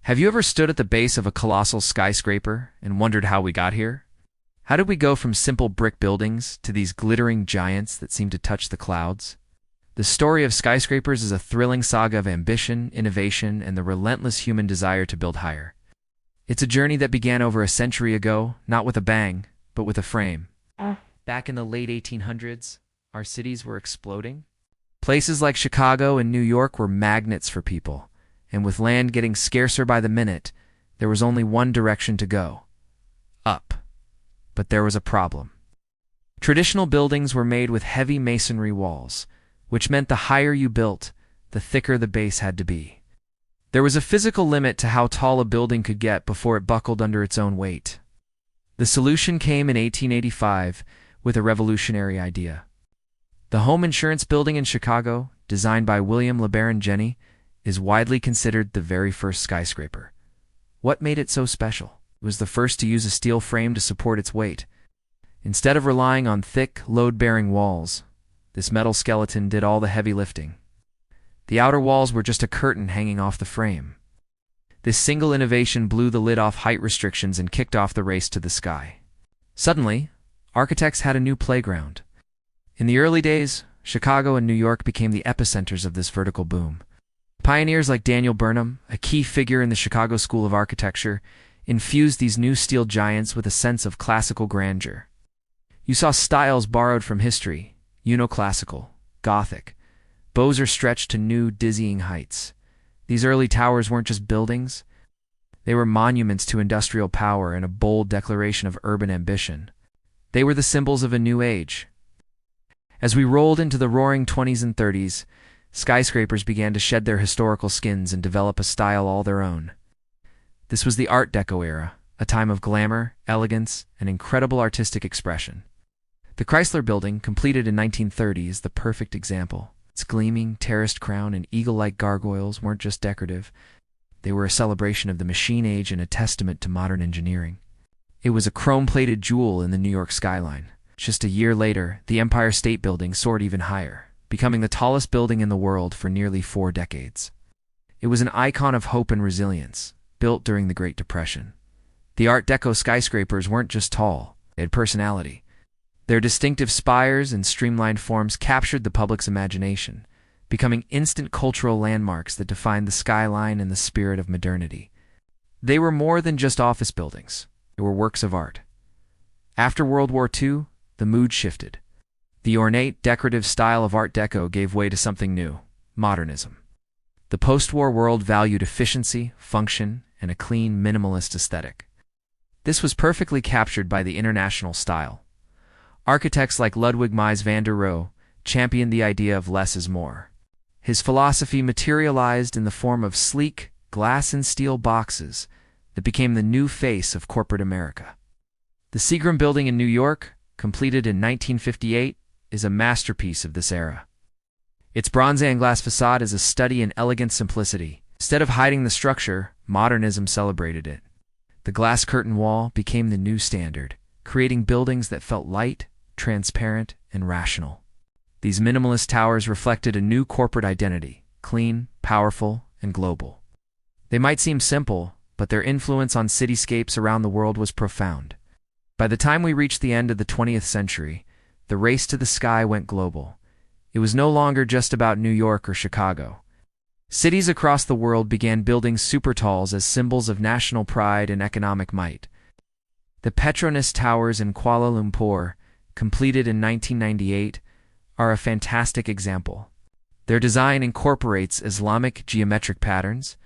Have you ever stood at the base of a colossal skyscraper and wondered how we got here? How did we go from simple brick buildings to these glittering giants that seem to touch the clouds? The story of skyscrapers is a thrilling saga of ambition, innovation, and the relentless human desire to build higher. It's a journey that began over a century ago, not with a bang, but with a frame. Back in the late 1800s, our cities were exploding. Places like Chicago and New York were magnets for people, and with land getting scarcer by the minute, there was only one direction to go: up. But there was a problem. Traditional buildings were made with heavy masonry walls, which meant the higher you built, the thicker the base had to be. There was a physical limit to how tall a building could get before it buckled under its own weight. The solution came in 1885 with a revolutionary idea. The home insurance building in Chicago, designed by William LeBaron Jenney, is widely considered the very first skyscraper. What made it so special? It was the first to use a steel frame to support its weight. Instead of relying on thick, load-bearing walls, this metal skeleton did all the heavy lifting. The outer walls were just a curtain hanging off the frame. This single innovation blew the lid off height restrictions and kicked off the race to the sky. Suddenly, architects had a new playground. In the early days, Chicago and New York became the epicenters of this vertical boom. Pioneers like Daniel Burnham, a key figure in the Chicago School of Architecture, infused these new steel giants with a sense of classical grandeur. You saw styles borrowed from history: neoclassical, Gothic. Bows are stretched to new, dizzying heights. These early towers weren't just buildings. They were monuments to industrial power and a bold declaration of urban ambition. They were the symbols of a new age. As we rolled into the roaring 20s and 30s, skyscrapers began to shed their historical skins and develop a style all their own. This was the Art Deco era, a time of glamour, elegance, and incredible artistic expression. The Chrysler Building, completed in 1930, is the perfect example. Its gleaming, terraced crown and eagle-like gargoyles weren't just decorative. They were a celebration of the machine age and a testament to modern engineering. It was a chrome-plated jewel in the New York skyline. Just a year later, the Empire State Building soared even higher, becoming the tallest building in the world for nearly 4 decades. It was an icon of hope and resilience, built during the Great Depression. The Art Deco skyscrapers weren't just tall, they had personality. Their distinctive spires and streamlined forms captured the public's imagination, becoming instant cultural landmarks that defined the skyline and the spirit of modernity. They were more than just office buildings. They were works of art. After World War II, the mood shifted. The ornate, decorative style of Art Deco gave way to something new: modernism. The post-war world valued efficiency, function, and a clean, minimalist aesthetic. This was perfectly captured by the international style. Architects like Ludwig Mies van der Rohe championed the idea of less is more. His philosophy materialized in the form of sleek, glass and steel boxes that became the new face of corporate America. The Seagram Building in New York, completed in 1958, is a masterpiece of this era. Its bronze and glass facade is a study in elegant simplicity. Instead of hiding the structure, modernism celebrated it. The glass curtain wall became the new standard, creating buildings that felt light, transparent, and rational. These minimalist towers reflected a new corporate identity: clean, powerful, and global. They might seem simple, but their influence on cityscapes around the world was profound. By the time we reached the end of the 20th century, the race to the sky went global. It was no longer just about New York or Chicago. Cities across the world began building supertalls as symbols of national pride and economic might. The Petronas Towers in Kuala Lumpur, completed in 1998, are a fantastic example. Their design incorporates Islamic geometric patterns,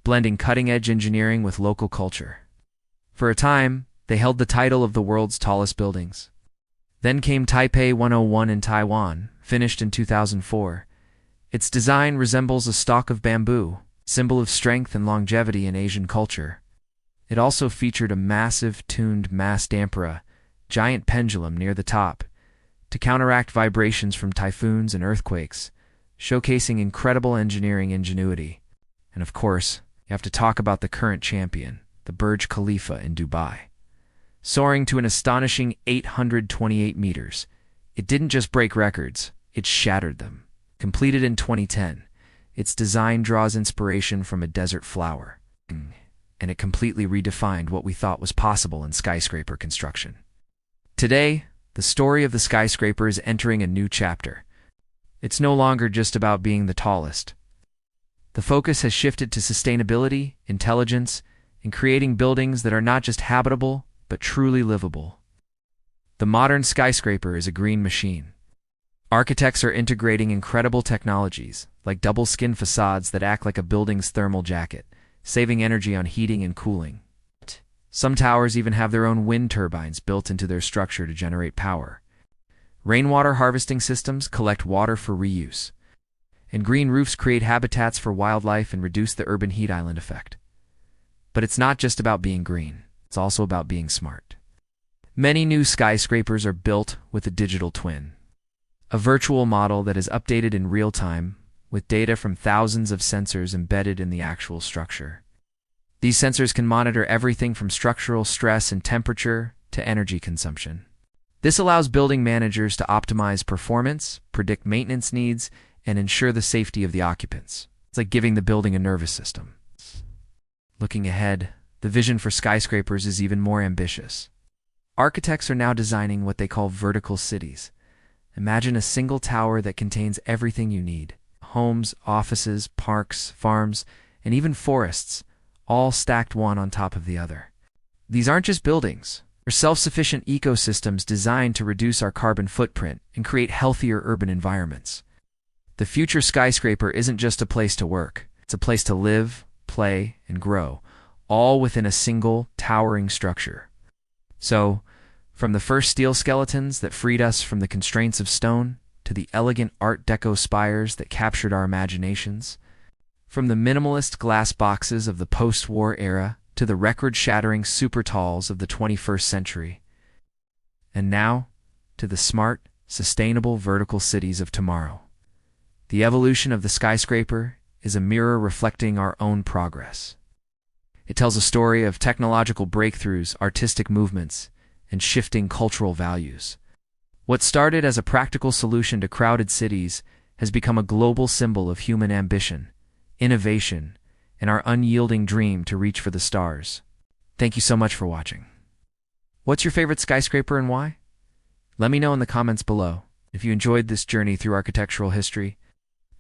blending cutting-edge engineering with local culture. For a time, they held the title of the world's tallest buildings. Then came Taipei 101 in Taiwan, finished in 2004. Its design resembles a stalk of bamboo, symbol of strength and longevity in Asian culture. It also featured a massive, tuned mass damperer, giant pendulum near the top, to counteract vibrations from typhoons and earthquakes, showcasing incredible engineering ingenuity. And of course, you have to talk about the current champion, the Burj Khalifa in Dubai. Soaring to an astonishing 828 meters, it didn't just break records, it shattered them. Completed in 2010, its design draws inspiration from a desert flower. and it completely redefined what we thought was possible in skyscraper construction. Today, the story of the skyscraper is entering a new chapter. It's no longer just about being the tallest. The focus has shifted to sustainability, intelligence, and creating buildings that are not just habitable, but truly livable. The modern skyscraper is a green machine. Architects are integrating incredible technologies, like double-skin facades that act like a building's thermal jacket, saving energy on heating and cooling. Some towers even have their own wind turbines built into their structure to generate power. Rainwater harvesting systems collect water for reuse. And green roofs create habitats for wildlife and reduce the urban heat island effect. But it's not just about being green. It's also about being smart. Many new skyscrapers are built with a digital twin, a virtual model that is updated in real time with data from thousands of sensors embedded in the actual structure. These sensors can monitor everything from structural stress and temperature to energy consumption. This allows building managers to optimize performance, predict maintenance needs, and ensure the safety of the occupants. It's like giving the building a nervous system. Looking ahead, the vision for skyscrapers is even more ambitious. Architects are now designing what they call vertical cities. Imagine a single tower that contains everything you need: homes, offices, parks, farms, and even forests, all stacked one on top of the other. These aren't just buildings. They're self-sufficient ecosystems designed to reduce our carbon footprint and create healthier urban environments. The future skyscraper isn't just a place to work. It's a place to live, play, and grow, all within a single, towering structure. So, from the first steel skeletons that freed us from the constraints of stone, to the elegant Art Deco spires that captured our imaginations, from the minimalist glass boxes of the post-war era to the record-shattering Supertalls of the 21st century, and now to the smart, sustainable vertical cities of tomorrow. The evolution of the skyscraper is a mirror reflecting our own progress. It tells a story of technological breakthroughs, artistic movements, and shifting cultural values. What started as a practical solution to crowded cities has become a global symbol of human ambition, innovation, and our unyielding dream to reach for the stars. Thank you so much for watching. What's your favorite skyscraper and why? Let me know in the comments below. If you enjoyed this journey through architectural history,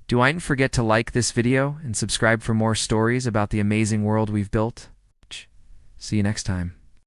don't forget to like this video and subscribe for more stories about the amazing world we've built. See you next time.